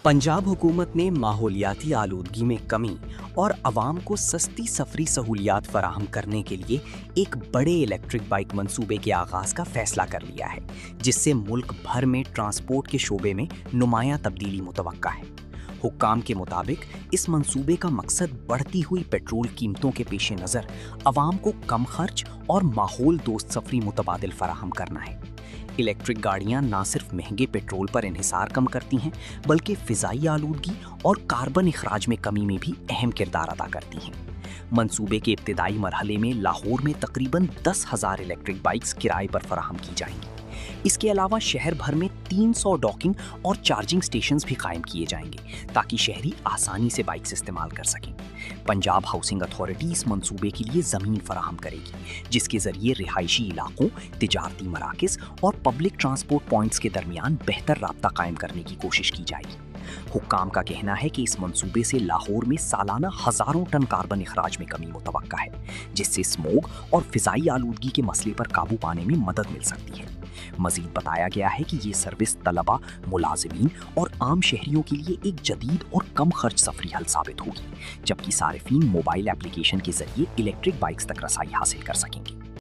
पंजाब हुकूमत ने माहौलियाती आलूदगी में कमी और आवाम को सस्ती सफरी सहूलियात फराहम करने के लिए एक बड़े इलेक्ट्रिक बाइक मंसूबे के आगाज़ का फैसला कर लिया है, जिससे मुल्क भर में ट्रांसपोर्ट के शोबे में नुमायां तब्दीली मुतवक्का है। हुक्काम के मुताबिक इस मंसूबे का मकसद बढ़ती हुई पेट्रोल कीमतों के पेश नज़र आवाम को कम खर्च और माहौल दोस्त सफरी मुतबादिल फराहम करना है। इलेक्ट्रिक गाड़ियां ना सिर्फ महंगे पेट्रोल पर इन्हिसार कम करती हैं, बल्कि फ़िज़ाई आलूदगी और कार्बन इखराज में कमी में भी अहम किरदार अदा करती हैं। मंसूबे के इब्तिदाई मरहले में लाहौर में तकरीबन 10,000 इलेक्ट्रिक बाइक्स किराए पर फराहम की जाएंगी। इसके अलावा शहर भर में 300 डॉकिंग और चार्जिंग स्टेशंस भी कायम किए जाएंगे, ताकि शहरी आसानी से बाइक्स इस्तेमाल कर सकें। पंजाब हाउसिंग अथॉरिटी इस मंसूबे के लिए ज़मीन फराहम करेगी, जिसके ज़रिए रिहायशी इलाकों, तिजारती मराकज़ और पब्लिक ट्रांसपोर्ट पॉइंट्स के दरमियान बेहतर राब्ता कायम करने की कोशिश की जाएगी। हुक्काम का कहना है कि इस मंसूबे से लाहौर में सालाना हज़ारों टन कार्बन इखराज में कमी मुतवक्का है, जिससे स्मोग और फ़िज़ाई आलूदगी के मसले पर काबू पाने में मदद मिल सकती है। मज़ीद बताया गया है कि ये सर्विस तलबा, मुलाजिमीन और आम शहरियों के लिए एक जदीद और कम खर्च सफरी हल साबित होगी, जबकि सारिफीन मोबाइल एप्लीकेशन के जरिए इलेक्ट्रिक बाइक्स तक रसाई हासिल कर सकेंगे।